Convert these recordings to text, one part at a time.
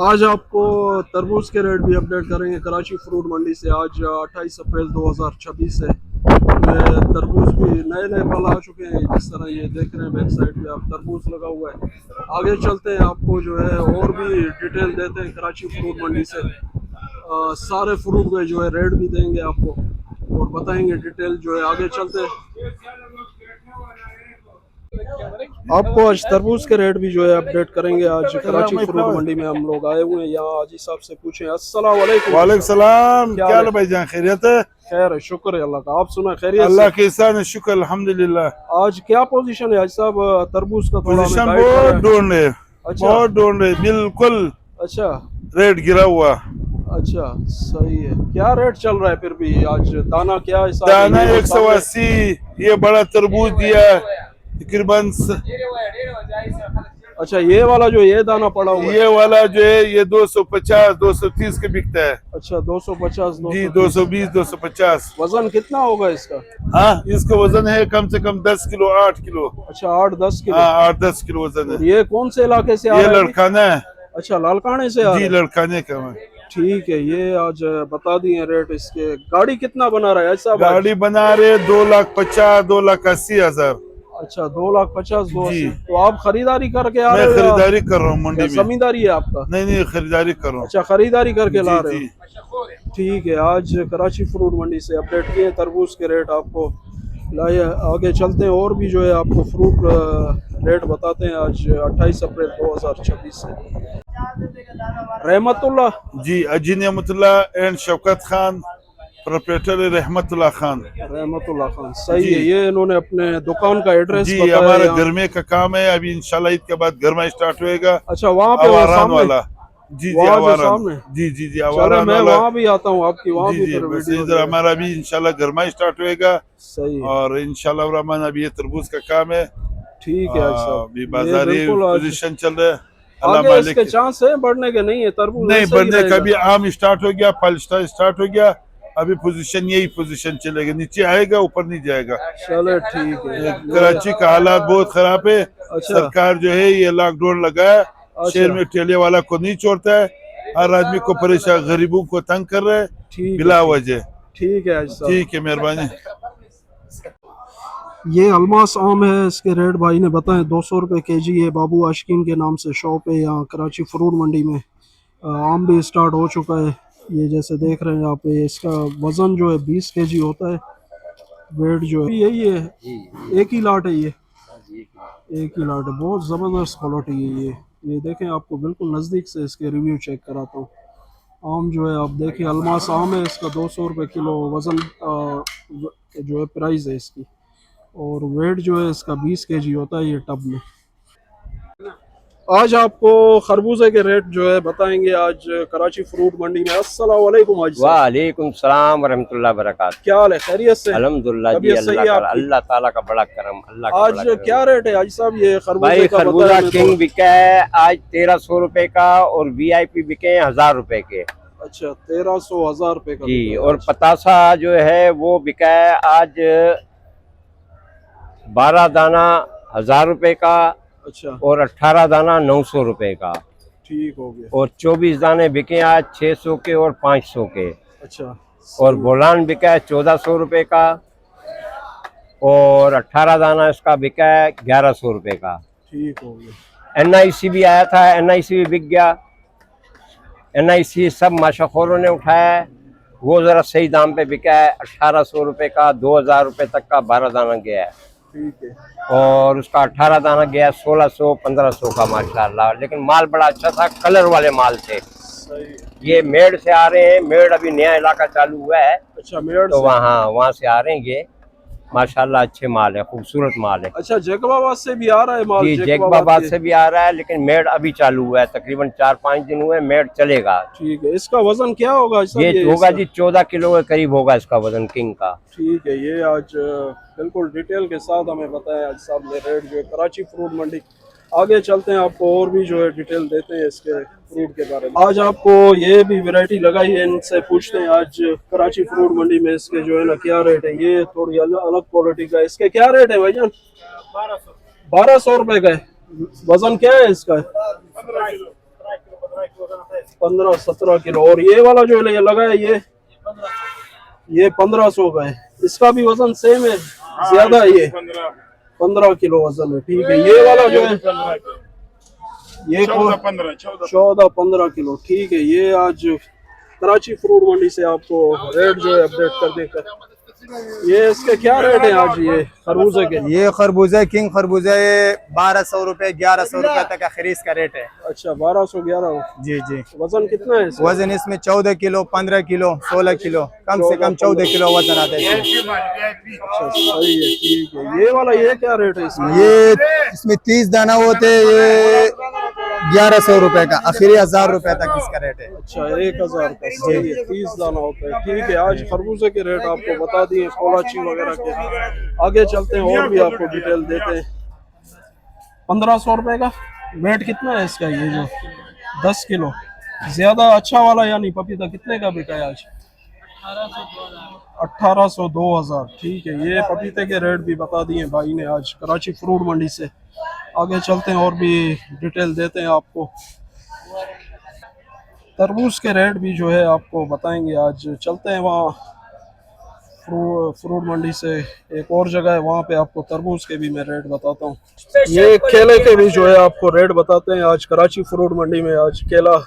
आज आपको तरबूज के रेट भी अपडेट करेंगे कराची फ्रूट मंडी से। आज 28 अप्रैल 2026 है। ये तरबूज भी नए नए फल आ चुके हैं, जिस तरह ये देख रहे हैं बैक साइड पे आप तरबूज लगा हुआ है। आगे चलते हैं, आपको जो है और भी डिटेल देते हैं कराची फ्रूट मंडी से। सारे फ्रूट के जो है रेट भी देंगे आपको और बताएंगे डिटेल जो है। आगे चलते हैं, आपको आज तरबूज के रेट भी जो है अपडेट करेंगे। आज कराची फ्रूट मंडी में हम लोग आए हुए हैं। यहाँ हाजी साहब से पूछे। अस्सलाम वालेकुम। वालेकुम सलाम। क्या क्या हाल हाल है? है भाईजान, खैरियत है? खैर है, शुक्र है अल्लाह का। आप सुना खैरियत अल्लाह से? के एहसान है, शुक्र अल्हम्दुलिल्लाह। आज क्या पोजीशन है हाजी साहब तरबूज का? थोड़ा हमें पोजीशन गाइड बहुत करें। डाउन है, अच्छा बहुत डाउन है, बिल्कुल अच्छा रेट गिरा हुआ। अच्छा, सही है। क्या रेट चल रहा है फिर भी आज? दाना क्या हिसाब है? दाना ये 180। ये बड़ा तरबूज दिया तकरीबन अच्छा, ये वाला जो ये दाना पड़ा हुआ है। ये वाला जो है ये 250 230 के बिकता है। अच्छा, 250 जी 230। 220 250। वजन कितना होगा इसका? हाँ, इसका वजन है कम से कम 10 किलो 8 किलो। अच्छा, 8-10 किलो। हाँ 8-10 किलो वजन है। ये कौन से इलाके से आ ये रहा है? लड़काना है। अच्छा, लालकाने से आ जी रहा है। लड़काने का है। ठीक है, ये आज बता दिए रेट इसके। गाड़ी कितना बना रहा है ऐसा? गाड़ी बना रहे 2,50,000 2,80,000। अच्छा, 2,50,000 जी 280। तो आप खरीदारी करके आ मैं रहे हो खरीदारी कर रहा हूँ या मंडी में। जमींदारी है आपका? नहीं खरीदारी कर रहा हूँ। अच्छा, खरीदारी करके ला जी रहे जी। हो। ठीक है, आज कराची फ्रूट मंडी से अपडेट किए तरबूज के रेट आपको लाए। आगे चलते हैं और भी जो है आपको फ्रूट रेट बताते हैं। आज 28 अप्रैल 2026 से। रहमतुल्लाह। जी अजी नेमतुल्लाह एंड शौकत खान, प्रोप्राइटर रहमतुल्लाह खान। रहमतुल्लाह खान, सही जी है। ये इन्होंने अपने दुकान का एड्रेस जी बताया हमारा यहाँ। गरमे का काम है, अभी इंशाल्लाह ईद के बाद गरमा स्टार्ट होएगा। अच्छा, वहाँ पे वो आवारान सामने, वाला। जी जी वहाँ जो आवारान। सामने। जी जी जी चलो, आवारान मैं वाला। वहाँ भी आता हूँ आपकी, वहाँ जी भी जी फिर बस वीडियो जो इधर है। हमारा भी इंशाल्लाह गरमा स्टार्ट होएगा। सही है। और इंशाल्लाह रहमान अभी ये तरबूज का काम है। ठीक है आज साहब, अभी ये बाजारी बिल्कुल आज पोजीशन चल रहा है। अल्लाह आगे इसके मालिक। चांस है बढ़ने के? नहीं है, तरबूज नहीं ऐसे ही बढ़ने का रहेगा। भी आम स्टार्ट हो गया, फल स्टार्ट हो गया। अभी पोजीशन यही पोजीशन चलेगा, नीचे आएगा ऊपर नहीं जाएगा। चलो ठीक है। कराची का हालात बहुत खराब है। अच्छा सरकार जो है ये लॉकडाउन लगा है, शहर अच्छा, में ठेले वाला को नहीं छोड़ता है। हर आदमी को परेशान, गरीबों को तंग कर रहा है ठीक है बिला ठीक। वजह। ठीक है आज साहब। ठीक है, मेहरबानी। ये अलमास आम है, इसके रेट भाई ने बताए 200 रुपये केजी है। बाबू आशिकीन के नाम से शॉप है यहाँ कराची फ्रूट मंडी में। आम भी स्टार्ट हो चुका है। ये जैसे देख रहे हैं आप, ये इसका वज़न जो है 20 केजी होता है। वेट जो है यही है, एक ही लाट है ये, एक ही लाट है। बहुत ज़बरदस्त क्वालिटी है ये देखें, आपको बिल्कुल नज़दीक से इसके रिव्यू चेक कराता हूँ। आम जो है आप देखिए, अलमास आम है, इसका 200 रुपये किलो वज़न जो है प्राइस है इसकी। और वेट जो है इसका 20 केजी होता है ये टब में। आज आपको खरबूजे के रेट जो है बताएंगे आज कराची फ्रूट मंडी में। अस्सलाम वालेकुम हाजी साहब। वालेकुम सलाम वरहमतुल्लाह बरकात। क्या हाल है? खैरियत से? अल्हम्दुलिल्लाह जी, तबीयत सही है आपकी? अल्लाह ताला का बड़ा करम, अल्लाह का आज बड़ा करम। क्या रेट है हाजी साहब ये खरबूजे भाई का? खरबूजा बताया मैं किंग बिका है आज 1300 रुपए का, और वीआईपी बिके हैं 1000 रुपए के। अच्छा, 1300 1000 रुपए का जी, बिका है और आज। पतासा जो है वो बिका है आज 12 दाना 1000 रुपए का, अच्छा, और 18 दाना 900 रुपए का, ठीक हो गया। और 24 दाने बिके आज 600 के और 500 के। अच्छा, और बोलान बिका है 1400 रुपए का, और 18 दाना इसका बिका है 1100 रुपए का। ठीक हो गया। एनआईसी भी आया था, एनआईसी भी बिक गया। एनआईसी सब माशाखोरों ने उठाया है, वो ज़रा सही दाम पे बिका है। 1800 रुपए का 2000 रुपए तक का 12 दाना गया है, ठीक है। और उसका 18 दाना गया 1600 1500 का माशाल्लाह। लेकिन माल बड़ा अच्छा था, कलर वाले माल थे। सही है। ये मेड़ से आ रहे हैं, मेड़ अभी नया इलाका चालू हुआ है, अच्छा, मेड़ तो से। वहाँ से आ रहे हैं ये। माशाल्लाह अच्छे माल है, खूबसूरत माल है। अच्छा, जैकबाबाद से भी आ रहा है माल? जी, जैकबाबाद से भी आ रहा है, लेकिन मेड़ अभी चालू हुआ है, तकरीबन 4-5 दिन हुए, मेड़ चलेगा। ठीक है। इसका वजन क्या होगा साहब? ये होगा इसका? जी 14 किलो के करीब होगा इसका वजन किंग का। ठीक है। ये आज बिल्कुल डिटेल के साथ हमें बताया आज साहब ने रेट जो है कराची फ्रूट मंडी। आगे चलते हैं, आपको और भी जो है डिटेल देते हैं इसके फ्रूट के बारे में। आज आपको ये भी वैरायटी लगाई है, इनसे पूछते हैं आज कराची फ्रूट मंडी में इसके जो है ना क्या रेट है। ये थोड़ी अलग क्वालिटी का है, इसके क्या रेट है भाईजान? 1200 रुपए का है। वजन क्या है इसका? 15-17 किलो। और ये वाला जो है ये लगा है ये 1500 का है। इसका भी वजन सेम है, ज्यादा है, ये 15 किलो वजन है। ठीक है, ये वाला जो है ये 14-15 किलो। ठीक है, ये आज कराची फ्रूट मंडी से आपको रेट जो है अपडेट कर देकर। ये इसके क्या रेट है आज ये खरबूजे के? ये खरबूजा किंग खरबूजा 1200 रुपए 1100 रुपए तक आखिरी इसका रेट है। अच्छा, 1211। जी जी। वजन कितना है इसका? वजन इसमें 14 किलो 15 किलो 16 किलो कम से कम 14 किलो वजन आता है। अच्छा, सही है। ठीक है, ये वाला ये क्या रेट है इसमें? ये इसमें 30 दाना होते ये 1100 रुपए का आखिरी 1000 रुपए तक इसका रेट है। अच्छा, 1000 का। सही है, 30 दाना होता है। ठीक है, आज खरबूजे के रेट आपको बता दिए, कोलाची वगैरह के। आगे चलते हैं और भी आपको डिटेल देते हैं। 1500 रुपए का। वेट कितना है इसका? ये जो 10 किलो ज्यादा अच्छा वाला यानी पपीता कितने का बिका है आज? 1800 2000। ठीक है, ये पपीते के रेट भी बता दिए भाई ने आज कराची फ्रूट मंडी से। आगे चलते हैं और भी डिटेल देते हैं आपको। तरबूज के रेट भी जो है आपको बताएंगे आज। चलते हैं वहाँ फ्रूट मंडी से एक और जगह है, वहाँ पे आपको तरबूज के भी मैं रेट बताता हूँ। ये केले के भी जो है आपको रेट बताते हैं आज कराची फ्रूट मंडी में। आज केला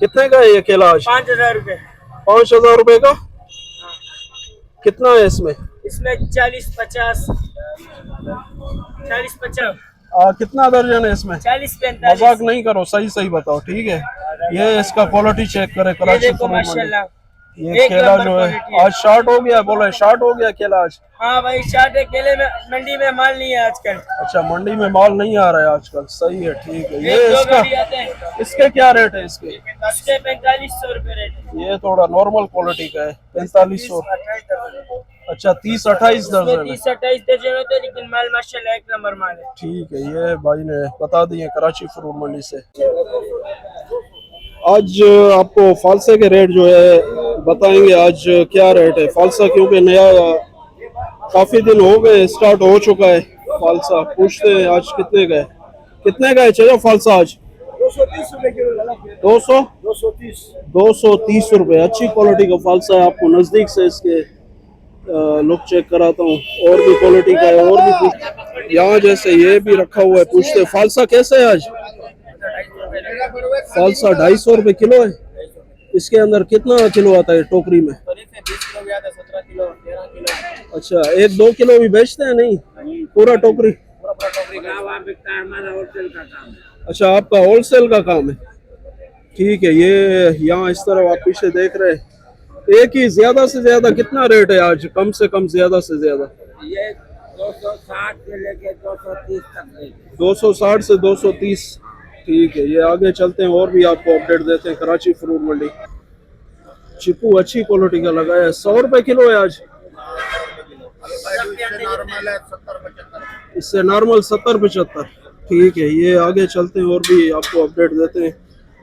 कितने का है? ये केला आज 5000 रुपए। 5000 रुपए का। कितना है इसमें? इसमें 40-50 कितना दर्जन है इसमें? 40-45। मजाक नहीं करो, सही सही बताओ। ठीक है, ये इसका क्वालिटी चेक करे ये कराची देखो फ्रूट मंडी। माशाल्लाह, ये एक केला नंबर जो है क्वालिटी है। आज शार्ट हो गया, बोले शार्ट हो गया केला आज। हाँ भाई, शार्ट है केले में। मंडी में माल नहीं है आजकल। अच्छा, मंडी में माल नहीं आ रहा है आजकल। सही है। ठीक है, ये एक दो इसका गाड़ी आते हैं। इसके क्या रेट है इसके? इसके 4500 रुपए रेट है। ये थोड़ा नॉर्मल क्वालिटी का है, 4500। अच्छा, 30-28 दर्जन है। 30-28 दर्जन होते हैं, लेकिन माल माशाल्लाह एक नंबर माल है। ठीक है, ये भाई ने बता दिए कराची फ्रूट मंडी से। आज आपको फालसे के रेट जो है बताएंगे आज क्या रेट है फालसा, क्योंकि नया काफी दिन हो गए स्टार्ट हो चुका है फालसा। पूछते हैं आज कितने का है। कितने का है चाहिए फालसा आज? 230 रुपए किलो। 230 रुपए। अच्छी क्वालिटी का फालसा है। आपको नजदीक से इसके लुक चेक कराता हूँ। और भी क्वालिटी का है, और भी कुछ यहाँ जैसे ये भी रखा हुआ है। पूछते हैं फालसा कैसे है आज? फालसा 250 रुपए किलो है। इसके अंदर कितना किलो आता है टोकरी में? 17 किलो 13 किलो। अच्छा, 1-2 किलो भी बेचते हैं? नहीं, पूरा टोकरी। अच्छा, आपका होलसेल का काम है। ठीक है, ये यहाँ इस तरह आप पीछे देख रहे हैं। एक ही ज्यादा से ज्यादा कितना रेट है आज? कम से कम ज्यादा से ज्यादा ये 260 से लेके 230 तक। 260 से 230। ठीक है, ये आगे चलते हैं और भी आपको अपडेट देते हैं कराची फ्रूट मंडी। चीकू अच्छी क्वालिटी का लगा है। 100 रुपए किलो है आज। इससे नॉर्मल 70-75। ठीक है, ये आगे चलते हैं और भी आपको अपडेट देते हैं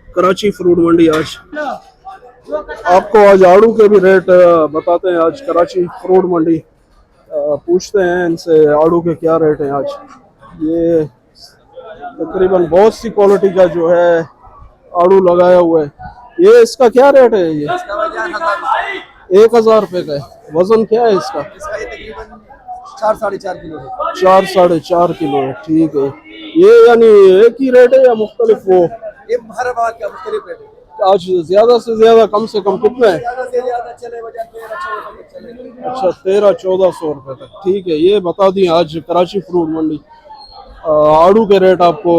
कराची फ्रूट मंडी। आज आपको आज आड़ू के भी रेट बताते हैं आज कराची फ्रूट मंडी। पूछते हैं इनसे आड़ू के क्या रेट हैं आज। ये तकरीबन बहुत सी क्वालिटी का जो है आड़ू लगाया हुआ है। ये इसका क्या रेट है? ये 1000 रुपए का है। वजन क्या है इसका? 4-4.5 किलो है। 4-4.5 किलो है। ठीक है, ये यानी एक ही रेट है या मुख्तलिफ? वो ये हर बात का मुख्तलिफ रेट है। आज ज्यादा से ज्यादा कम से कम कितना है? ज्यादा से ज्यादा चले वजह 13-14 तक चले। अच्छा, 1300-1400 रुपए तक। ठीक है, ये बता दिए आज कराची फ्रूट मंडी आड़ू के रेट आपको।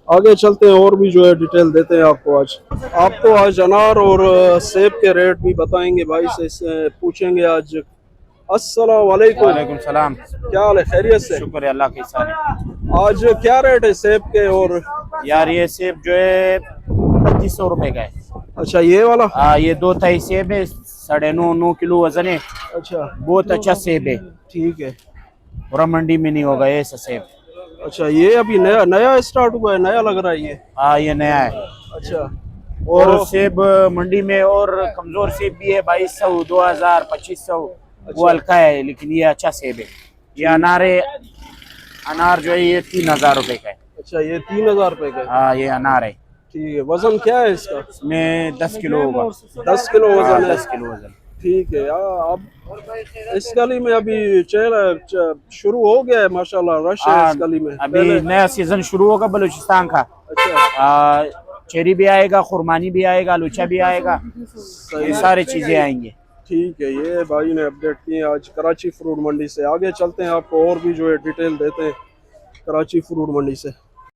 आगे चलते हैं और भी जो है डिटेल देते हैं आपको आज। आपको आज अनार और सेब के रेट भी बताएंगे भाई से। इससे पूछेंगे आज। अस्सलाम वालेकुम। वालेकुम सलाम। क्या हाल है? खैरियत से? शुक्र है अल्लाह की सारी। आज क्या रेट है सेब के? और यार ये सेब जो है 2500 रुपए का है। अच्छा, ये वाला? हाँ, ये 2 थाई सेब है, 9.5 किलो वजन है। अच्छा, बहुत अच्छा सेब है। ठीक है। पूरा मंडी में नहीं होगा ऐसा सेब। अच्छा, ये अभी नया नया स्टार्ट हुआ है, नया लग रहा है ये? हाँ, ये नया है। अच्छा, और सेब मंडी में और कमजोर सेब भी है 2200 2000 2500। वो हल्का है, लेकिन ये अच्छा सेब है। ये अनार है, अनार जो है ये 3000 रुपए का है। अच्छा, ये 3000 रुपए का है। हाँ, ये अनार है। ठीक है, वजन क्या है इसका? इसमें 10 किलो होगा। 10 किलो वजन है। 10 किलो वजन। ठीक है यार, अब इस गली में अभी शुरू हो गया है माशाल्लाह, रश है इस गली में। अभी नया सीजन शुरू होगा बलूचिस्तान का। अच्छा, चेरी भी आएगा, खुरमानी भी आएगा, लुचा भी आएगा, ये सारी चीजें आएंगी। ठीक है, ये भाई ने अपडेट किए आज कराची फ्रूट मंडी से। आगे चलते हैं, आपको और भी जो है डिटेल देते हैं कराची फ्रूट मंडी से।